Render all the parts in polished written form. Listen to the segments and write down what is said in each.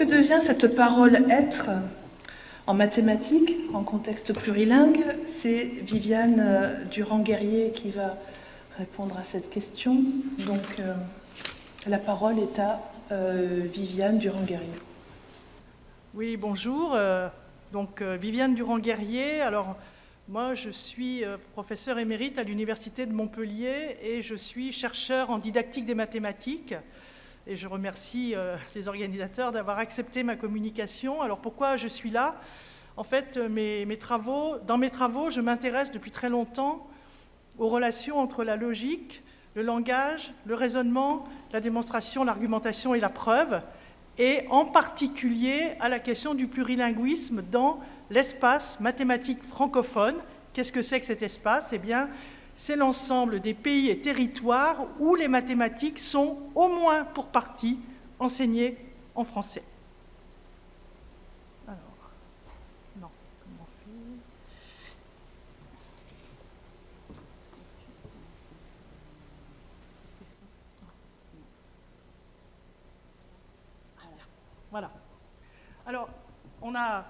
que devient cette parole être en mathématiques, en contexte plurilingue? C'est Viviane Durand-Guerrier qui va répondre à cette question. Donc, la parole est à Viviane Durand-Guerrier. Oui, bonjour. Viviane Durand-Guerrier. Alors, moi, je suis professeure émérite à l'Université de Montpellier et je suis chercheur en didactique des mathématiques. Et je remercie les organisateurs d'avoir accepté ma communication. Alors, pourquoi je suis là? En fait, dans mes travaux, je m'intéresse depuis très longtemps aux relations entre la logique, le langage, le raisonnement, la démonstration, l'argumentation et la preuve, et en particulier à la question du plurilinguisme dans l'espace mathématique francophone. Qu'est-ce que c'est que cet espace? Eh bien, c'est l'ensemble des pays et territoires où les mathématiques sont, au moins pour partie, enseignées en français. Alors, non, comment on fait? Voilà. Alors, on a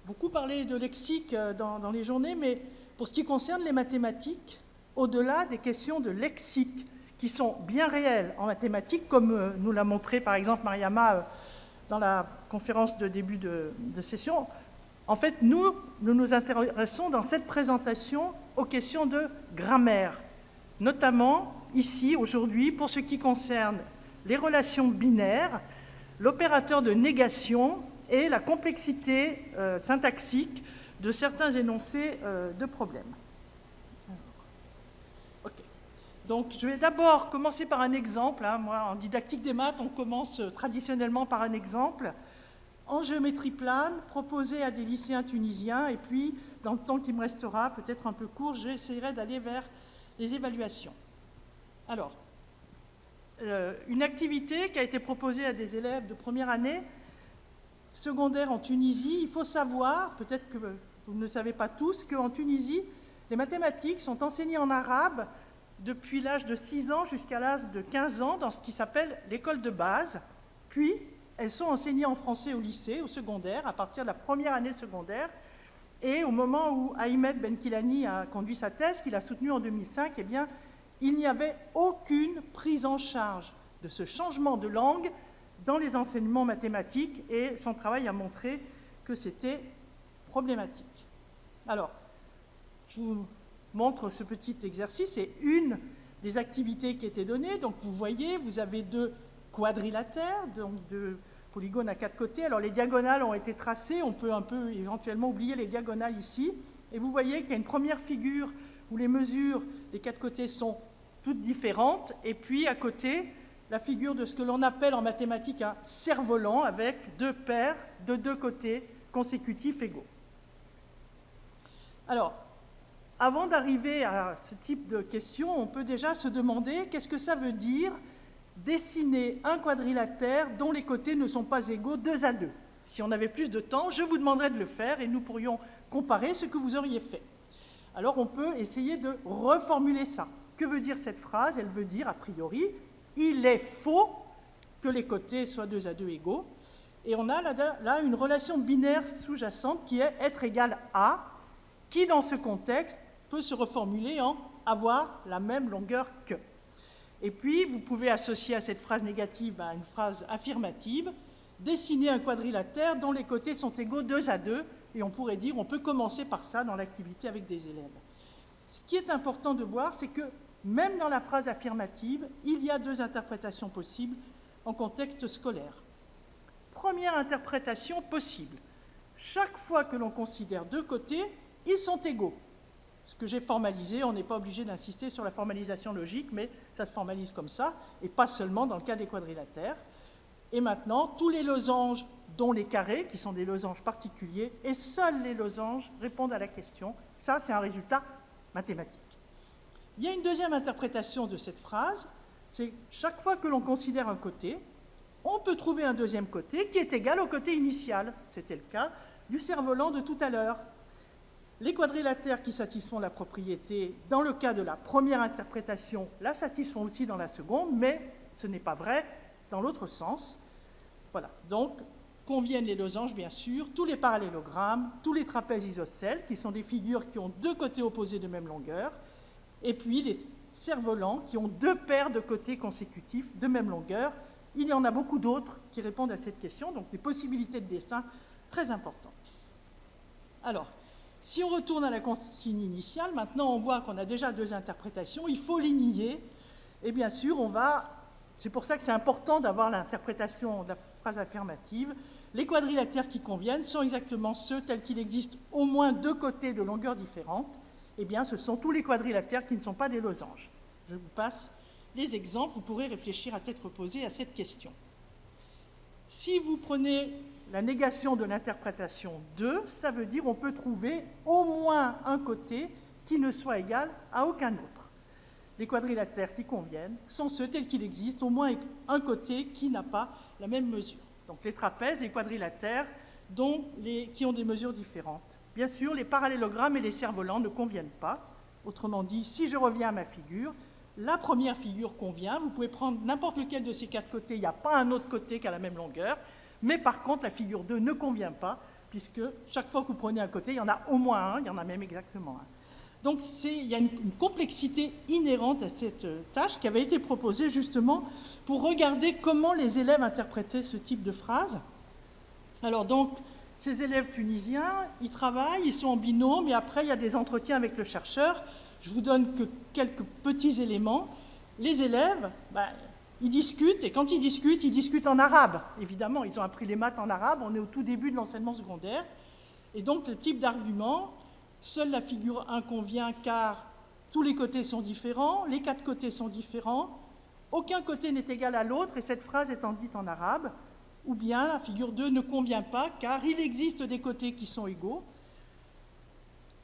beaucoup parlé de lexique dans les journées, mais pour ce qui concerne les mathématiques, au-delà des questions de lexique, qui sont bien réelles en mathématiques, comme nous l'a montré par exemple Mariama dans la conférence de début de session, en fait, nous nous intéressons dans cette présentation aux questions de grammaire, notamment ici, aujourd'hui, pour ce qui concerne les relations binaires, l'opérateur de négation et la complexité syntaxique de certains énoncés de problèmes. Donc, je vais d'abord commencer par un exemple. Moi, en didactique des maths, on commence traditionnellement par un exemple. En géométrie plane, proposé à des lycéens tunisiens, et puis, dans le temps qui me restera, peut-être un peu court, j'essaierai d'aller vers les évaluations. Alors, une activité qui a été proposée à des élèves de première année secondaire en Tunisie. Il faut savoir, peut-être que vous ne le savez pas tous, qu'en Tunisie, les mathématiques sont enseignées en arabe depuis l'âge de 6 ans jusqu'à l'âge de 15 ans dans ce qui s'appelle l'école de base. Puis, elles sont enseignées en français au lycée, au secondaire, à partir de la première année secondaire. Et au moment où Ahmed Benkilani a conduit sa thèse, qu'il a soutenue en 2005, eh bien, il n'y avait aucune prise en charge de ce changement de langue dans les enseignements mathématiques, et son travail a montré que c'était problématique. Alors, je vous montre ce petit exercice, c'est une des activités qui étaient données. Donc vous voyez, vous avez 2 quadrilatères, donc 2 polygones à 4 côtés. Alors les diagonales ont été tracées, on peut un peu éventuellement oublier les diagonales ici. Et vous voyez qu'il y a une première figure où les mesures des 4 côtés sont toutes différentes, et puis à côté, la figure de ce que l'on appelle en mathématiques un cerf-volant avec 2 paires de 2 côtés consécutifs égaux. Alors, avant d'arriver à ce type de questions, on peut déjà se demander qu'est-ce que ça veut dire dessiner un quadrilatère dont les côtés ne sont pas égaux 2 à 2. Si on avait plus de temps, je vous demanderais de le faire et nous pourrions comparer ce que vous auriez fait. Alors on peut essayer de reformuler ça. Que veut dire cette phrase? Elle veut dire, a priori, il est faux que les côtés soient 2 à 2 égaux. Et on a là une relation binaire sous-jacente qui est être égal à, qui dans ce contexte peut se reformuler en avoir la même longueur que. Et puis, vous pouvez associer à cette phrase négative une phrase affirmative, dessiner un quadrilatère dont les côtés sont égaux 2 à 2, et on pourrait dire, on peut commencer par ça dans l'activité avec des élèves. Ce qui est important de voir, c'est que même dans la phrase affirmative, il y a 2 interprétations possibles en contexte scolaire. Première interprétation possible. Chaque fois que l'on considère 2 côtés, ils sont égaux. Ce que j'ai formalisé, on n'est pas obligé d'insister sur la formalisation logique, mais ça se formalise comme ça, et pas seulement dans le cas des quadrilatères. Et maintenant, tous les losanges, dont les carrés, qui sont des losanges particuliers, et seuls les losanges répondent à la question. Ça, c'est un résultat mathématique. Il y a une deuxième interprétation de cette phrase, c'est chaque fois que l'on considère un côté, on peut trouver un deuxième côté qui est égal au côté initial. C'était le cas du cerf-volant de tout à l'heure. Les quadrilatères qui satisfont la propriété, dans le cas de la première interprétation, la satisfont aussi dans la seconde, mais ce n'est pas vrai dans l'autre sens. Voilà, donc conviennent les losanges, bien sûr, tous les parallélogrammes, tous les trapèzes isocèles, qui sont des figures qui ont deux côtés opposés de même longueur, et puis les cerfs-volants, qui ont deux paires de côtés consécutifs de même longueur. Il y en a beaucoup d'autres qui répondent à cette question, donc des possibilités de dessin très importantes. Alors, si on retourne à la consigne initiale, maintenant on voit qu'on a déjà deux interprétations, il faut les nier, et bien sûr c'est pour ça que c'est important d'avoir l'interprétation de la phrase affirmative. Les quadrilatères qui conviennent sont exactement ceux tels qu'il existe au moins deux côtés de longueur différente. Eh bien, ce sont tous les quadrilatères qui ne sont pas des losanges. Je vous passe les exemples, vous pourrez réfléchir à tête reposée à cette question. Si vous prenez la négation de l'interprétation 2, ça veut dire qu'on peut trouver au moins un côté qui ne soit égal à aucun autre. Les quadrilatères qui conviennent sont ceux tels qu'il existe, au moins un côté qui n'a pas la même mesure. Donc les trapèzes, les quadrilatères, qui ont des mesures différentes. Bien sûr, les parallélogrammes et les cerfs-volants ne conviennent pas. Autrement dit, si je reviens à ma figure, la première figure convient. Vous pouvez prendre n'importe lequel de ces quatre côtés, il n'y a pas un autre côté qui a la même longueur. Mais par contre, la figure 2 ne convient pas, puisque chaque fois que vous prenez un côté, il y en a au moins un, il y en a même exactement un. Donc il y a une complexité inhérente à cette tâche qui avait été proposée justement pour regarder comment les élèves interprétaient ce type de phrase. Alors donc, ces élèves tunisiens, ils travaillent, ils sont en binôme, et après il y a des entretiens avec le chercheur. Je vous donne que quelques petits éléments. Les élèves, ils discutent, et quand ils discutent en arabe. Évidemment, ils ont appris les maths en arabe, on est au tout début de l'enseignement secondaire. Et donc, le type d'argument, seule la figure 1 convient car tous les côtés sont différents, les quatre côtés sont différents, aucun côté n'est égal à l'autre, et cette phrase étant dite en arabe, ou bien la figure 2 ne convient pas car il existe des côtés qui sont égaux.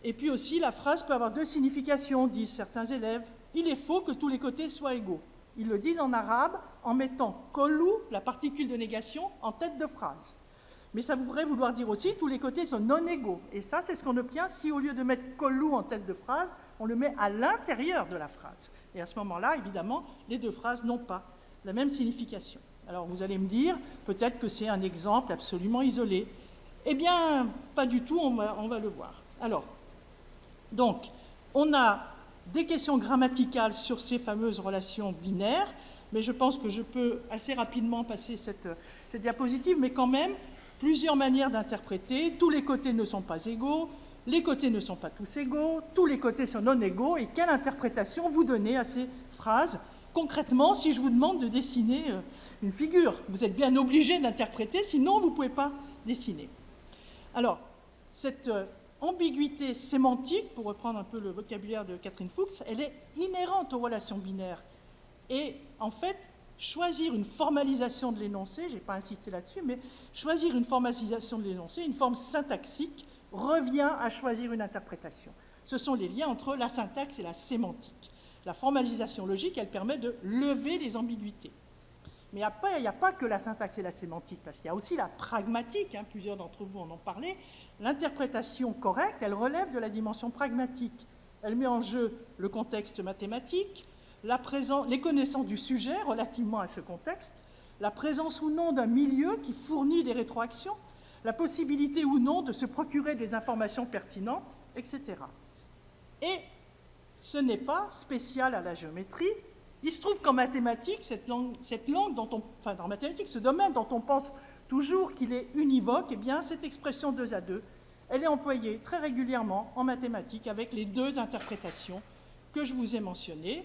Et puis aussi, la phrase peut avoir deux significations, disent certains élèves. Il est faux que tous les côtés soient égaux. Ils le disent en arabe en mettant « kolou », la particule de négation, en tête de phrase. Mais ça pourrait vouloir dire aussi tous les côtés sont non égaux. Et ça, c'est ce qu'on obtient si, au lieu de mettre « kolou » en tête de phrase, on le met à l'intérieur de la phrase. Et à ce moment-là, évidemment, les deux phrases n'ont pas la même signification. Alors vous allez me dire, peut-être que c'est un exemple absolument isolé. Eh bien, pas du tout, on va le voir. Alors, donc, on a des questions grammaticales sur ces fameuses relations binaires, mais je pense que je peux assez rapidement passer cette diapositive, mais quand même, plusieurs manières d'interpréter. Tous les côtés ne sont pas égaux, les côtés ne sont pas tous égaux, tous les côtés sont non égaux, et quelle interprétation vous donnez à ces phrases? Concrètement, si je vous demande de dessiner une figure, vous êtes bien obligé d'interpréter, sinon vous ne pouvez pas dessiner. Alors, cette ambiguïté sémantique, pour reprendre un peu le vocabulaire de Catherine Fuchs, elle est inhérente aux relations binaires. Et en fait, choisir une formalisation de l'énoncé, je n'ai pas insisté là-dessus, mais choisir une formalisation de l'énoncé, une forme syntaxique, revient à choisir une interprétation. Ce sont les liens entre la syntaxe et la sémantique. La formalisation logique, elle permet de lever les ambiguïtés. Mais après, il n'y a pas que la syntaxe et la sémantique, parce qu'il y a aussi la pragmatique, plusieurs d'entre vous en ont parlé. L'interprétation correcte, elle relève de la dimension pragmatique. Elle met en jeu le contexte mathématique, les connaissances du sujet relativement à ce contexte, la présence ou non d'un milieu qui fournit des rétroactions, la possibilité ou non de se procurer des informations pertinentes, etc. Et ce n'est pas spécial à la géométrie. Il se trouve qu'en mathématiques, en mathématiques, ce domaine dont on pense toujours qu'il est univoque, eh bien, cette expression 2 à 2, elle est employée très régulièrement en mathématiques avec les deux interprétations que je vous ai mentionnées.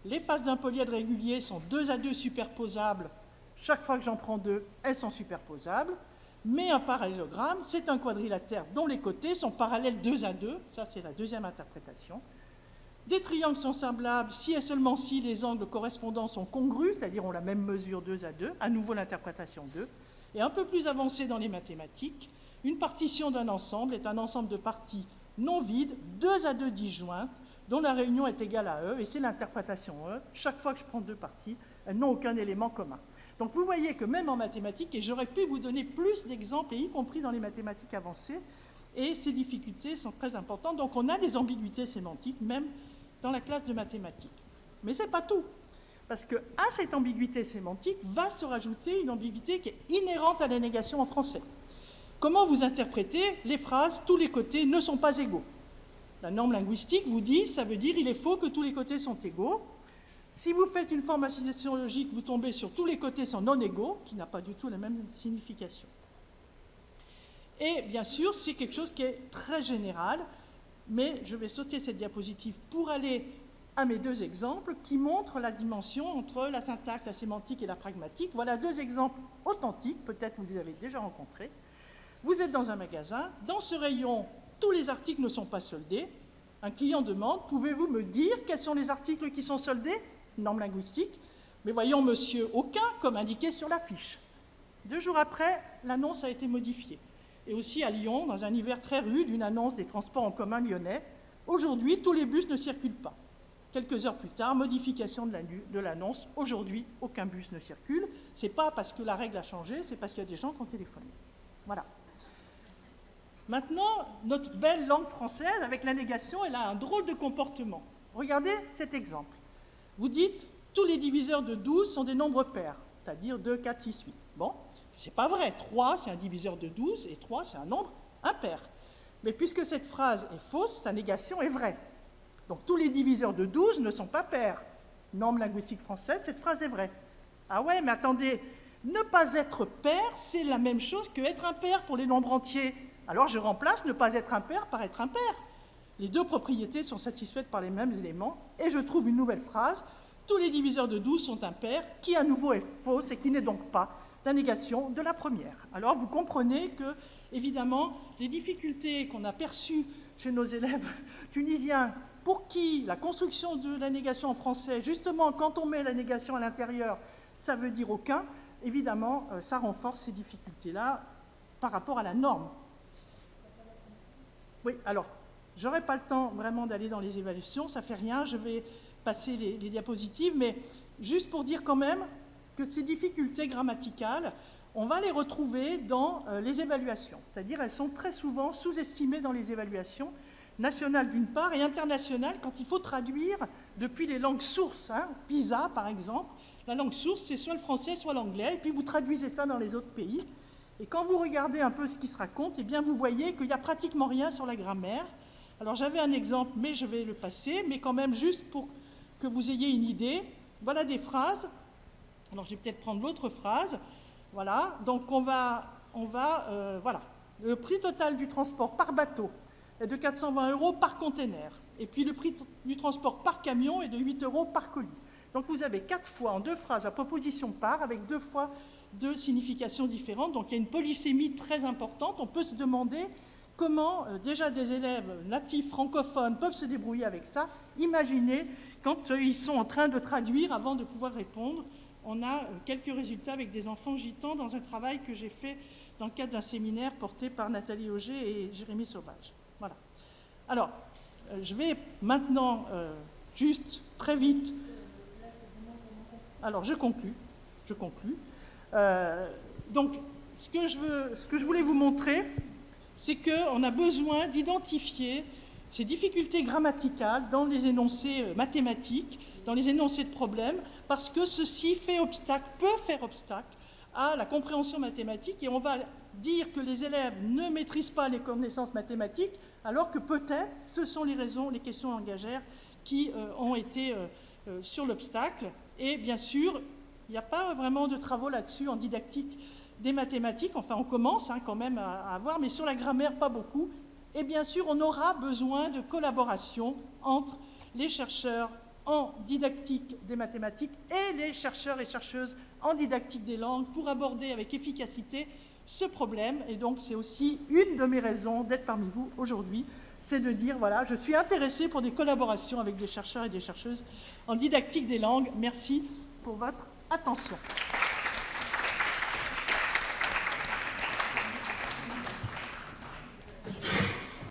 Les faces d'un polyèdre régulier sont 2 à 2 superposables. Chaque fois que j'en prends deux, elles sont superposables. Mais un parallélogramme, c'est un quadrilatère dont les côtés sont parallèles 2 à 2. Ça, c'est la deuxième interprétation. Des triangles sont semblables si et seulement si les angles correspondants sont congrus, c'est-à-dire ont la même mesure 2 à 2, à nouveau l'interprétation 2. Et un peu plus avancé dans les mathématiques, une partition d'un ensemble est un ensemble de parties non vides, 2 à 2 disjointes, dont la réunion est égale à E, et c'est l'interprétation E. Chaque fois que je prends deux parties, elles n'ont aucun élément commun. Donc vous voyez que même en mathématiques, et j'aurais pu vous donner plus d'exemples, y compris dans les mathématiques avancées, et ces difficultés sont très importantes. Donc on a des ambiguïtés sémantiques, même dans la classe de mathématiques. Mais ce n'est pas tout. Parce qu'à cette ambiguïté sémantique va se rajouter une ambiguïté qui est inhérente à la négation en français. Comment vous interprétez les phrases « tous les côtés ne sont pas égaux ». La norme linguistique vous dit, ça veut dire « il est faux que tous les côtés sont égaux ». Si vous faites une formalisation logique, vous tombez sur « tous les côtés sont non égaux », qui n'a pas du tout la même signification. Et bien sûr, c'est quelque chose qui est très général, mais je vais sauter cette diapositive pour aller à mes deux exemples qui montrent la dimension entre la syntaxe, la sémantique et la pragmatique. Voilà deux exemples authentiques, peut-être vous les avez déjà rencontrés. Vous êtes dans un magasin, dans ce rayon, tous les articles ne sont pas soldés. Un client demande, pouvez-vous me dire quels sont les articles qui sont soldés? Norme linguistique. Mais voyons, monsieur, aucun, comme indiqué sur l'affiche. 2 jours après, l'annonce a été modifiée. Et aussi à Lyon, dans un hiver très rude, une annonce des transports en commun lyonnais. Aujourd'hui, tous les bus ne circulent pas. Quelques heures plus tard, modification de l'annonce. Aujourd'hui, aucun bus ne circule. Ce n'est pas parce que la règle a changé, c'est parce qu'il y a des gens qui ont téléphoné. Voilà. Maintenant, notre belle langue française, avec la négation, elle a un drôle de comportement. Regardez cet exemple. Vous dites, tous les diviseurs de 12 sont des nombres pairs, c'est-à-dire 2, 4, 6, 8. Bon, c'est pas vrai. 3, c'est un diviseur de 12, et 3, c'est un nombre impair. Mais puisque cette phrase est fausse, sa négation est vraie. Donc tous les diviseurs de 12 ne sont pas pairs. Norme linguistique française, cette phrase est vraie. Ah ouais, mais attendez, ne pas être pair, c'est la même chose que être impair pour les nombres entiers. Alors je remplace ne pas être impair par être impair. Les deux propriétés sont satisfaites par les mêmes éléments, et je trouve une nouvelle phrase. Tous les diviseurs de 12 sont impairs, qui à nouveau est fausse et qui n'est donc pas la négation de la première. Alors vous comprenez que, évidemment, les difficultés qu'on a perçues chez nos élèves tunisiens, pour qui la construction de la négation en français, justement, quand on met la négation à l'intérieur, ça veut dire aucun, évidemment, ça renforce ces difficultés-là par rapport à la norme. Oui, alors, je n'aurai pas le temps vraiment d'aller dans les évaluations, ça ne fait rien, je vais passer les diapositives, mais juste pour dire quand même que ces difficultés grammaticales, on va les retrouver dans les évaluations, c'est-à-dire elles sont très souvent sous-estimées dans les évaluations, nationales d'une part et internationales quand il faut traduire depuis les langues sources. PISA, par exemple, la langue source, c'est soit le français, soit l'anglais, et puis vous traduisez ça dans les autres pays. Et quand vous regardez un peu ce qui se raconte, eh bien vous voyez qu'il n'y a pratiquement rien sur la grammaire. Alors j'avais un exemple, mais je vais le passer, mais quand même juste pour que vous ayez une idée. Voilà des phrases. Alors je vais peut-être prendre l'autre phrase. Voilà, donc voilà. Le prix total du transport par bateau est de 420 € par container. Et puis le prix du transport par camion est de 8 € par colis. Donc vous avez 4 fois en 2 phrases la proposition par, avec 2 fois 2 significations différentes. Donc il y a une polysémie très importante. On peut se demander comment déjà des élèves natifs francophones peuvent se débrouiller avec ça. Imaginez quand ils sont en train de traduire avant de pouvoir répondre. On a quelques résultats avec des enfants gitans dans un travail que j'ai fait dans le cadre d'un séminaire porté par Nathalie Auger et Jérémy Sauvage. Voilà. Alors, je vais maintenant, juste très vite... Alors, je conclus. Donc, ce que je voulais vous montrer, c'est qu'on a besoin d'identifier ces difficultés grammaticales dans les énoncés mathématiques, dans les énoncés de problèmes, parce que ceci peut faire obstacle à la compréhension mathématique, et on va dire que les élèves ne maîtrisent pas les connaissances mathématiques, alors que peut-être ce sont les raisons, les questions langagières qui ont été sur l'obstacle. Et bien sûr, il n'y a pas vraiment de travaux là-dessus en didactique des mathématiques. Enfin, on commence quand même à avoir, mais sur la grammaire, pas beaucoup. Et bien sûr, on aura besoin de collaboration entre les chercheurs en didactique des mathématiques et les chercheurs et chercheuses en didactique des langues pour aborder avec efficacité ce problème. Et donc, c'est aussi une de mes raisons d'être parmi vous aujourd'hui, c'est de dire, voilà, je suis intéressée pour des collaborations avec des chercheurs et des chercheuses en didactique des langues. Merci pour votre attention.